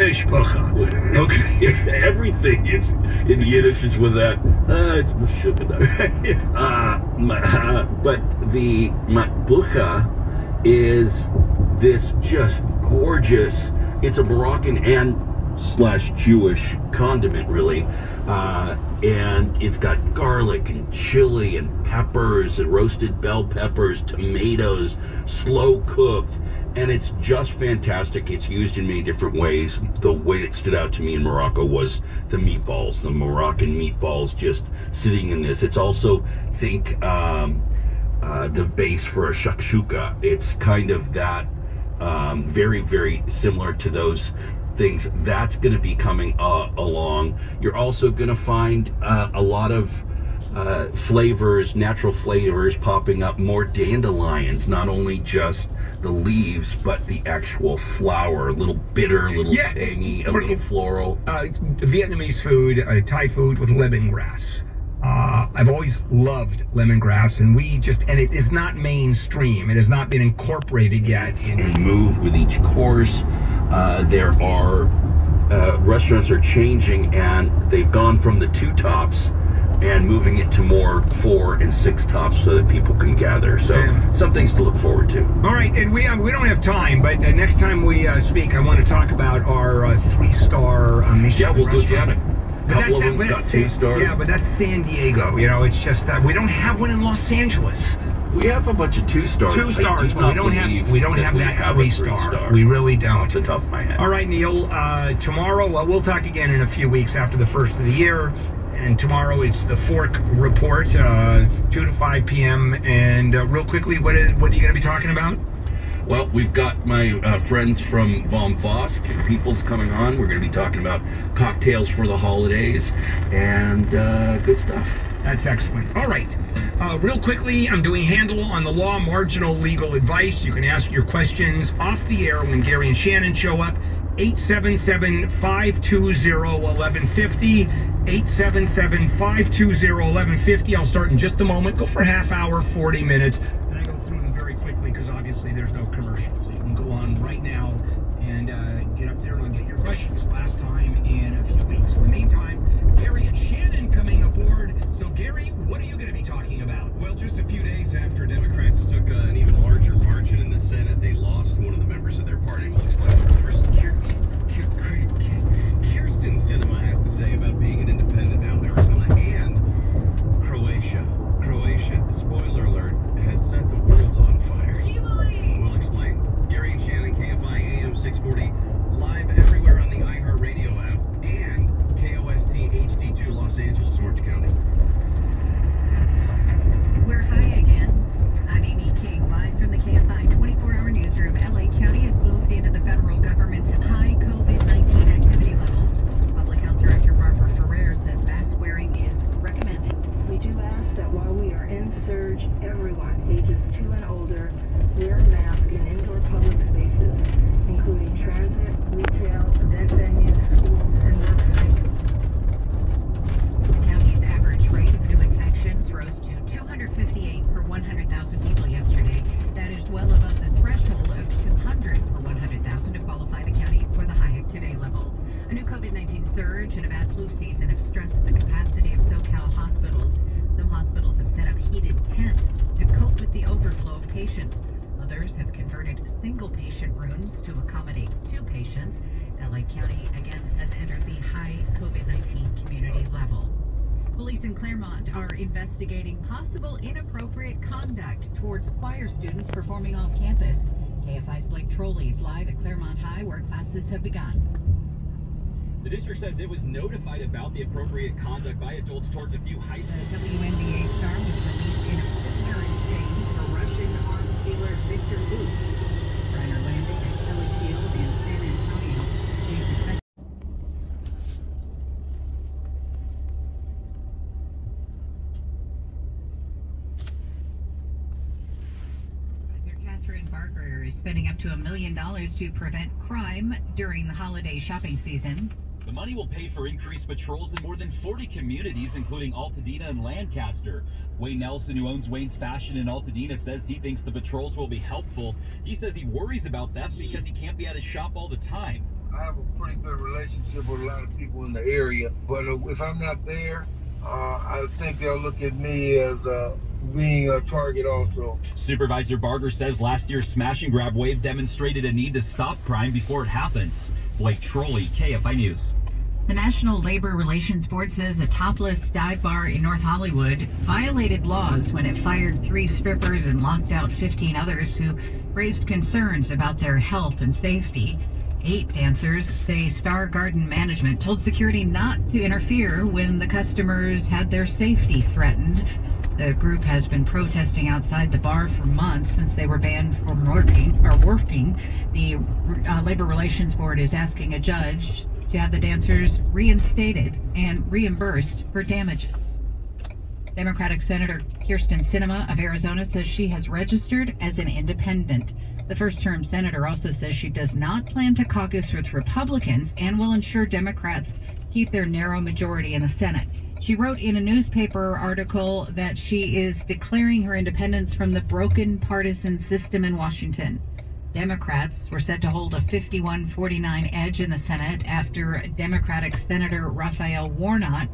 Okay, everything is in Yiddish is with that. It's but the matbucha is this just gorgeous. It's a Moroccan and / Jewish condiment, really, and it's got garlic and chili and peppers and roasted bell peppers, tomatoes, slow cooked. And it's just fantastic. It's used in many different ways. The way that stood out to me in Morocco was the meatballs, the Moroccan meatballs just sitting in this. It's also, think, the base for a shakshuka. It's kind of that, very, very similar to those things. That's going to be coming along. You're also going to find a lot of flavors, natural flavors popping up, more dandelions, not only just the leaves, but the actual flower, a little bitter, a little tangy, a little floral. Vietnamese food, Thai food with lemongrass. I've always loved lemongrass, and it is not mainstream. It has not been incorporated yet. And move with each course. There are, restaurants are changing, and they've gone from the 2 tops and moving it to more 4 and 6 tops so that people can gather. So some things to look forward to. All right, and we don't have time, but next time we speak, I want to talk about our 3-star Michelin we'll go down restaurant. a couple of them got 2 stars. Yeah, but that's San Diego. You know, it's just that we don't have one in Los Angeles. We have a bunch of 2 stars. 2 stars, but we don't have that 3-star. We really don't. Off the top of my head. All right, Neil. Tomorrow, we'll talk again in a few weeks after the first of the year. And tomorrow it's the Fork Report, 2 to 5 p.m. And real quickly, what are you going to be talking about? Well, we've got my friends from Vom Vosk, People's coming on. We're going to be talking about cocktails for the holidays and good stuff. That's excellent. All right. Real quickly, I'm doing Handle on the Law, marginal legal advice. You can ask your questions off the air when Gary and Shannon show up. 877-520-1150. 877-520-1150. I'll start in just a moment. Go for a half hour, 40 minutes. And I go through them very quickly because obviously there's no commercials. So you can go on right now and get up there and get your questions last time in a few weeks. In the meantime, Gary and Shannon coming aboard. So Gary, what are you going to be talking about? Well, just a few days after Democrats took an even larger margin in the Senate, they lost one of the members of their party. We'll explain what Kirsten Sinema has to say about being an independent out in Arizona and Croatia. Croatia, spoiler alert, has set the world on fire. We'll explain. Gary and Shannon, KFI AM 640, live everywhere on the iHeartRadio app and KOST HD2 Los Angeles, Orange County. We're high again. I'm Amy King, live from the KFI 24-hour newsroom. LA County has moved into the federal government's high COVID-19 activity levels. Public Health Director Barbara Ferrer says mask wearing is recommended. We do ask that while we are in surge, everyone ages 2 and older wear a mask in indoor public spaces, including transit, retail, event venues, schools, and work sites. The county's average rate of new infections rose to 258 per 100,000 people yesterday. That is well above the threshold of 200 per 100,000 to qualify the county for the high activity level. A new COVID-19 surge and a bad flu season have stressed the capacity of SoCal hospitals. Some hospitals have set up heated tents to cope with the overflow of patients. Others have converted single patient rooms to accommodate 2 patients. LA County again has entered the high COVID-19 community level. Police in Claremont are investigating possible inappropriate conduct towards choir students performing off campus. KFI's Blake Trolley is live at Claremont High where classes have begun. The district says it was notified about the appropriate conduct by adults towards a few high schools. The WNBA star was released in a prisoner exchange for Russian arms dealer Victor Luke. Reiner landing at Kelly Field in San Antonio. Catherine Barker is spending up to $1 million to prevent crime during the holiday shopping season. The money will pay for increased patrols in more than 40 communities, including Altadena and Lancaster. Wayne Nelson, who owns Wayne's Fashion in Altadena, says he thinks the patrols will be helpful. He says he worries about that because he can't be at his shop all the time. I have a pretty good relationship with a lot of people in the area. But if I'm not there, I think they'll look at me as being a target also. Supervisor Barger says last year's smash and grab wave demonstrated a need to stop crime before it happens. Blake Trolley, KFI News. The National Labor Relations Board says a topless dive bar in North Hollywood violated laws when it fired 3 strippers and locked out 15 others who raised concerns about their health and safety. 8 dancers say Star Garden management told security not to interfere when the customers had their safety threatened. The group has been protesting outside the bar for months since they were banned from working. The Labor Relations Board is asking a judge to have the dancers reinstated and reimbursed for damages. Democratic Senator Kirsten Sinema of Arizona says she has registered as an independent. The first-term senator also says she does not plan to caucus with Republicans and will ensure Democrats keep their narrow majority in the Senate. She wrote in a newspaper article that she is declaring her independence from the broken partisan system in Washington. Democrats were set to hold a 51-49 edge in the Senate after Democratic Senator Raphael Warnock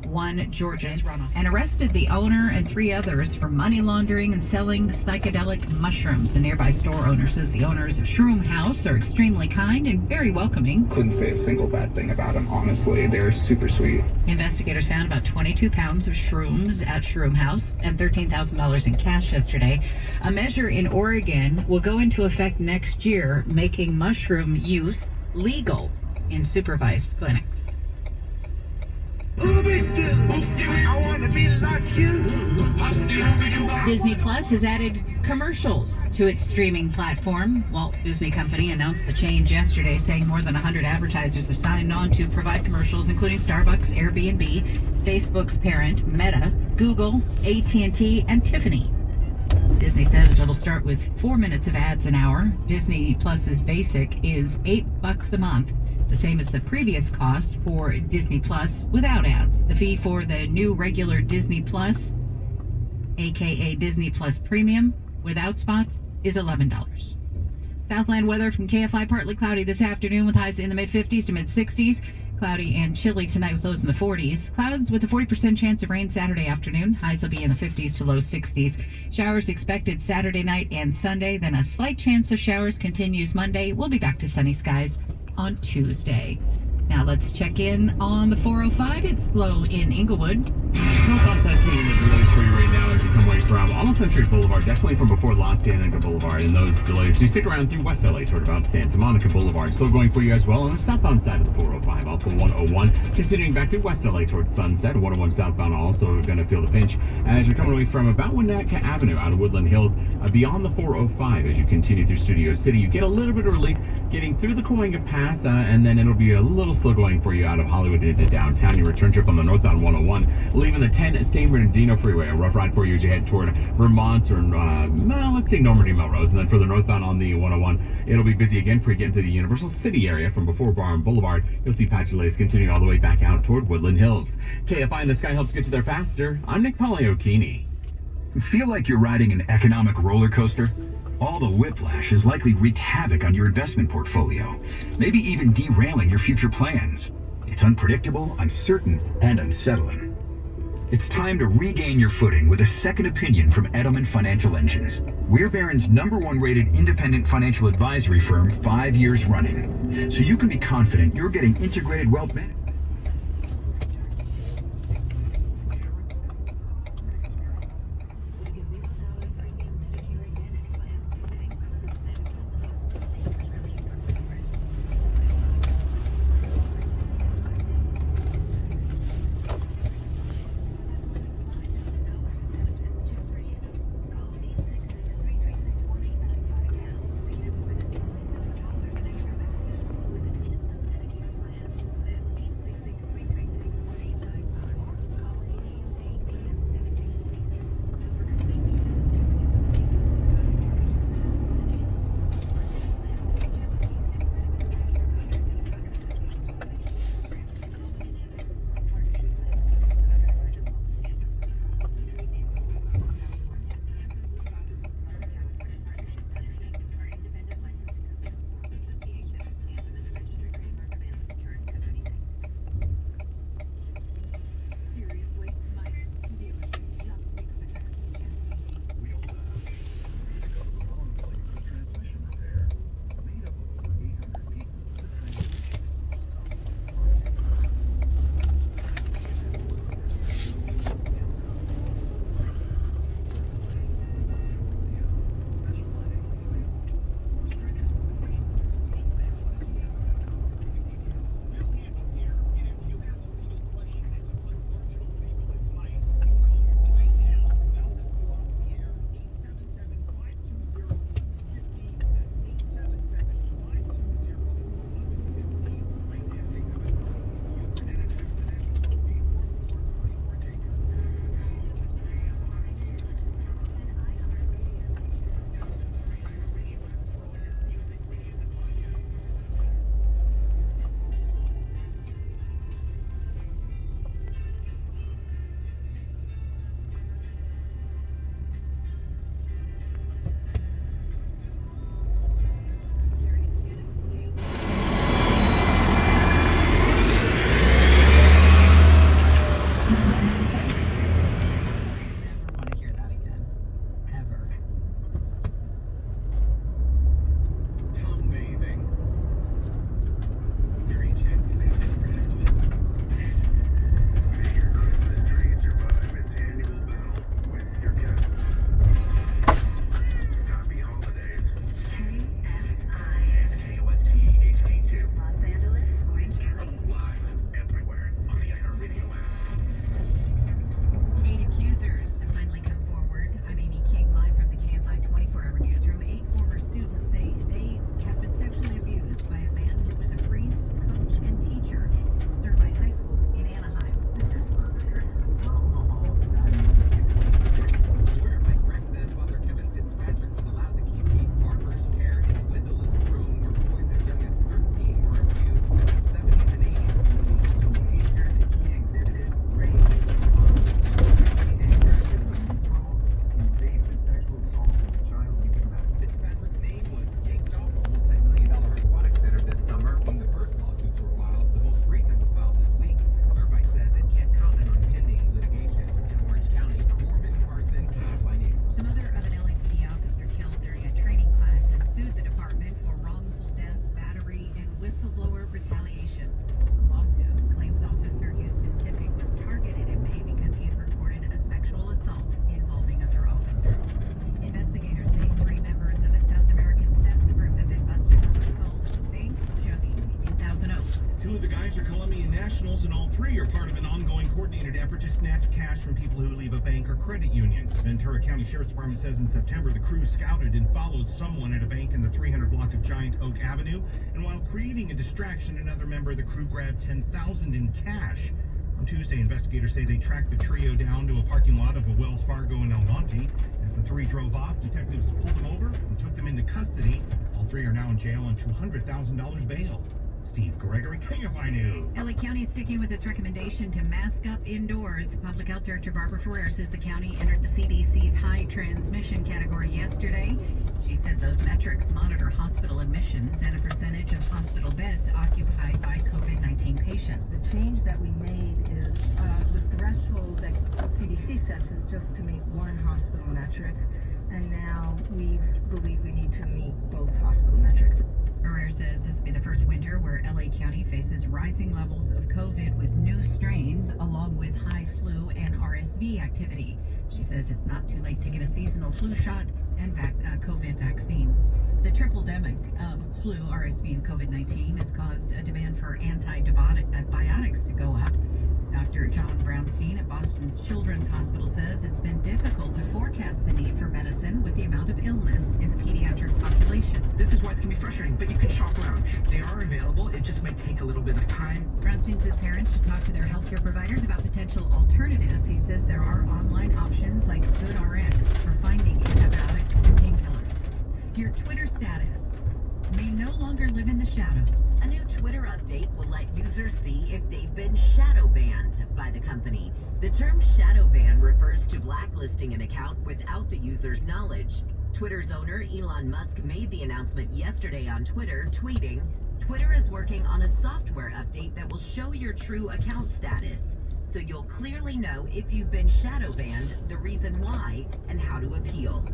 won Georgia's runoff and arrested the owner and 3 others for money laundering and selling psychedelic mushrooms. The nearby store owner says the owners of Shroom House are extremely kind and very welcoming. Couldn't say a single bad thing about them, honestly. They're super sweet. Investigators found about 22 pounds of shrooms at Shroom House and $13,000 in cash yesterday. A measure in Oregon will go into effect next year, making mushroom use legal in supervised clinics. Disney Plus has added commercials to its streaming platform. Walt Disney Company announced the change yesterday, saying more than 100 advertisers have signed on to provide commercials, including Starbucks, Airbnb, Facebook's parent, Meta, Google, AT&T, and Tiffany. Disney says it'll start with 4 minutes of ads an hour. Disney Plus's basic is $8 a month, the same as the previous cost for Disney Plus without ads. The fee for the new regular Disney Plus, aka Disney Plus Premium, without spots, is $11. Southland weather from KFI, partly cloudy this afternoon with highs in the mid-50s to mid-60s. Cloudy and chilly tonight with lows in the 40s. Clouds with a 40% chance of rain Saturday afternoon. Highs will be in the 50s to low 60s. Showers expected Saturday night and Sunday. Then a slight chance of showers continues Monday. We'll be back to sunny skies on Tuesday. Now let's check in on the 405. It's slow in Inglewood. No thoughts I've seen the delays for you right now as you come away from almost Century Boulevard, definitely from before Los Danica Boulevard, and those delays. You stick around through West LA toward about Santa Monica Boulevard. Slow going for you as well on the southbound side of the 405, also 101. Continuing back through West LA towards Sunset, 101 southbound also going to feel the pinch as you're coming away from about Winnetka Avenue out of Woodland Hills, beyond the 405 as you continue through Studio City. You get a little bit of relief getting through the Cahuenga Pass, and then it'll be a little slow going for you out of Hollywood into downtown. Your return trip on the northbound 101, leaving the 10 San Bernardino Freeway, a rough ride for you as you head toward Vermont or, let's say Normandy Melrose. And then for the northbound on the 101, it'll be busy again for you getting to the Universal City area from before Barham Boulevard. You'll see patchy delays continuing all the way back out toward Woodland Hills. KFI in the Sky helps get you there faster. I'm Nick Poliokini. Feel like you're riding an economic roller coaster? All the whiplash has likely wreaked havoc on your investment portfolio, maybe even derailing your future plans. It's unpredictable, uncertain, and unsettling. It's time to regain your footing with a second opinion from Edelman Financial Engines. We're Barron's #1 rated independent financial advisory firm 5 years running, so you can be confident you're getting integrated wealth management. professionals, and all three are part of an ongoing coordinated effort to snatch cash from people who leave a bank or credit union. Ventura County Sheriff's Department says in September the crew scouted and followed someone at a bank in the 300 block of Giant Oak Avenue, and while creating a distraction, another member of the crew grabbed $10,000 in cash. On Tuesday, investigators say they tracked the trio down to a parking lot of a Wells Fargo in El Monte. As the three drove off, detectives pulled them over and took them into custody. All three are now in jail on $200,000 bail. Steve Gregory, KFI News. LA County is sticking with its recommendation to mask up indoors. Public Health Director Barbara Ferrer says the county entered the CDC's high transmission category yesterday. She said those metrics monitor hospital admissions and a percentage of hospital beds occupied by COVID-19 patients. The change that we made is the threshold that CDC sets is just to meet one hospital metric, and now we believe we need to meet both hospital metrics. Ferrer says this will be the first winter where LA County faces rising levels of COVID with new strains, along with high flu and RSV activity. She says it's not too late to get a seasonal flu shot and COVID vaccine. The triple-demic of flu, RSV, and COVID-19 has caused a demand for antibiotics to go up. Dr. John Brownstein at Boston's Children's Hospital says it's been difficult to forecast the need for medicine with the amount of illness in the pediatric population. This is why it can be frustrating, but you can shop around. They are available. It just may take a little bit of time. Brownstein says parents should talk to their healthcare providers about potential alternatives. He says there are online options like GoodRx for finding antibiotics and painkillers. Your Twitter status may no longer live in the shadows. A new Twitter update will let users see if they've been shadow banned by the company. The term shadow ban refers to blacklisting an account without the user's knowledge. Twitter's owner, Elon Musk, made the announcement yesterday on Twitter, tweeting, "Twitter is working on a software update that will show your true account status, so you'll clearly know if you've been shadow banned, the reason why, and how to appeal."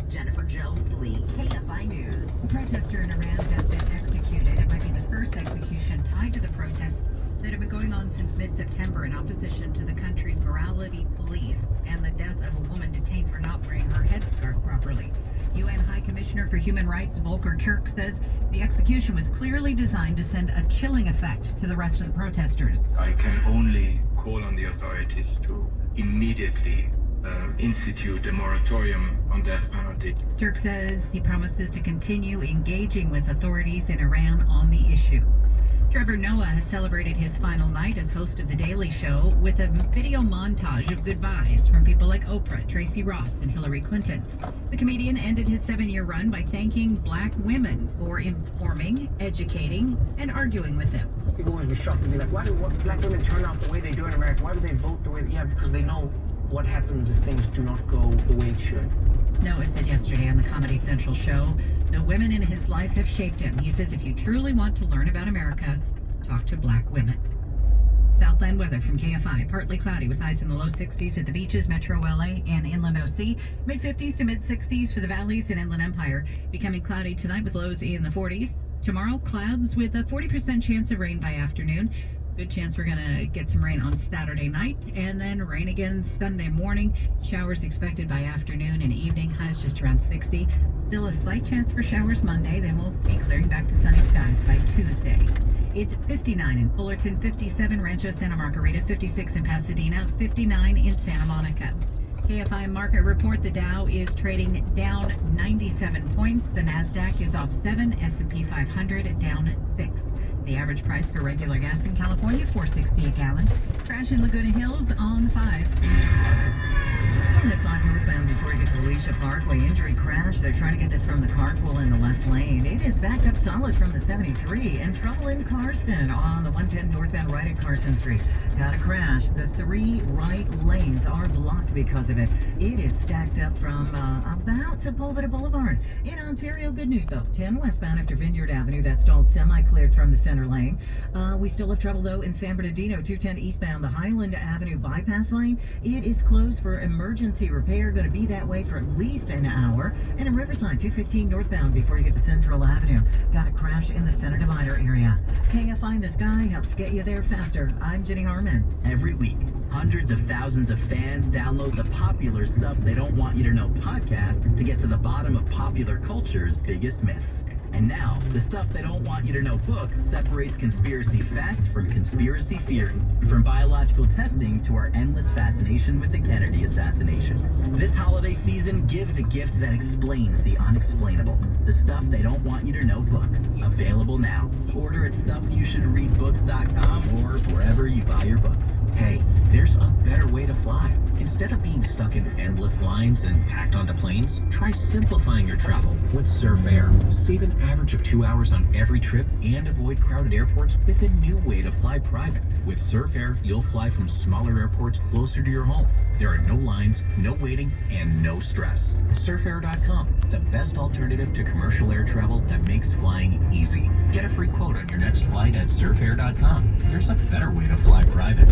Jennifer Jones-Lee, KFI News. A protester in Iran has been executed. It might be the first execution tied to the protests that have been going on since mid-September in opposition to the country's morality police and the death of a woman detained for not wearing her headscarf properly. UN High Commissioner for Human Rights Volker Turk says the execution was clearly designed to send a chilling effect to the rest of the protesters. I can only call on the authorities to immediately institute a moratorium on death penalty. Turk says he promises to continue engaging with authorities in Iran on the issue. Trevor Noah has celebrated his final night as host of The Daily Show with a video montage of goodbyes from people like Oprah, Tracy Ross, and Hillary Clinton. The comedian ended his 7-year run by thanking black women for informing, educating, and arguing with him. People always be shocked and be like, why do black women turn out the way they do in America? Why do they vote the way they... Yeah, because they know what happens if things do not go the way it should. Noah said yesterday on the Comedy Central show, the women in his life have shaped him. He says if you truly want to learn about America, talk to black women. Southland weather from KFI. Partly cloudy with highs in the low 60s at the beaches, Metro LA, and Inland OC. Mid-50s to mid-60s for the valleys and Inland Empire. Becoming cloudy tonight with lows in the 40s. Tomorrow, clouds with a 40% chance of rain by afternoon. Good chance we're going to get some rain on Saturday night, and then rain again Sunday morning. Showers expected by afternoon and evening. Highs just around 60. Still a slight chance for showers Monday. Then we'll be clearing back to sunny skies by Tuesday. It's 59 in Fullerton, 57 Rancho Santa Margarita, 56 in Pasadena, 59 in Santa Monica. KFI market report, the Dow is trading down 97 points. The NASDAQ is off 7, S&P 500 down 6. The average price for regular gas in California, $4.60 a gallon. Crash in Laguna Hills on 5. On the 5 northbound before you get to Alicia Parkway, injury crash. They're trying to get this from the carpool in the left lane. It is backed up solid from the 73, and trouble in Carson on the 110 northbound right at Carson Street. Got a crash. The 3 right lanes are blocked because of it. It is stacked up from about Sepulveda Boulevard. In Ontario, good news though. 10 westbound after Vineyard Avenue, that's stalled semi-cleared from the center lane. We still have trouble though in San Bernardino, 210 eastbound, the Highland Avenue bypass lane. It is closed for emergency repair, going to be that way for at least an hour. And in Riverside, 215 northbound before you get to Central Avenue. Got a crash in the center divider area. KFI in the Sky helps get you there faster. I'm Jenny Harmon. Every week, hundreds of thousands of fans download the Popular Stuff They Don't Want You to Know podcast to get to the bottom of popular culture's biggest myths. And now, the Stuff They Don't Want You to Know book separates conspiracy fact from conspiracy theory. From biological testing to our endless fascination with the Kennedy assassination. This holiday season, give the gift that explains the unexplainable. The Stuff They Don't Want You to Know book. Available now. Order at StuffYouShouldReadBooks.com or wherever you buy your books. Hey, there's a better way to fly. Instead of being stuck in endless lines and packed onto planes, try simplifying your travel with Surf Air. Save an average of 2 hours on every trip and avoid crowded airports with a new way to fly private. With Surf Air, you'll fly from smaller airports closer to your home. There are no lines, no waiting, and no stress. SurfAir.com, the best alternative to commercial air travel that makes flying easy. Get a free quote on your next flight at SurfAir.com. There's a better way to fly private.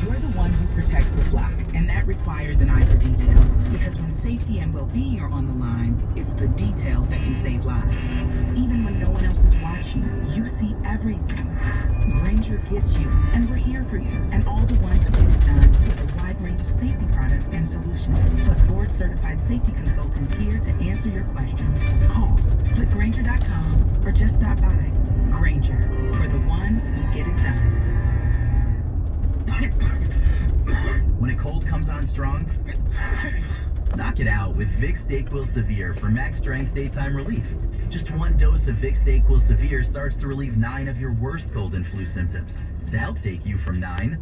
You're the one who protects the flock, and that requires an eye for detail. Because when safety and well-being are on the line, it's the details that can save lives. Even when no one else is watching, you see everything. Granger gets you, and we're here for you. And all the ones who get it done with a wide range of safety products and solutions. Plus board-certified safety consultants here to answer your questions. Call, click Granger.com, or just stop by. Granger, for the ones who get it done. When a cold comes on strong, knock it out with Vicks DayQuil Severe for max strength daytime relief. Just one dose of Vicks DayQuil Severe starts to relieve 9 of your worst cold and flu symptoms. To help take you from 9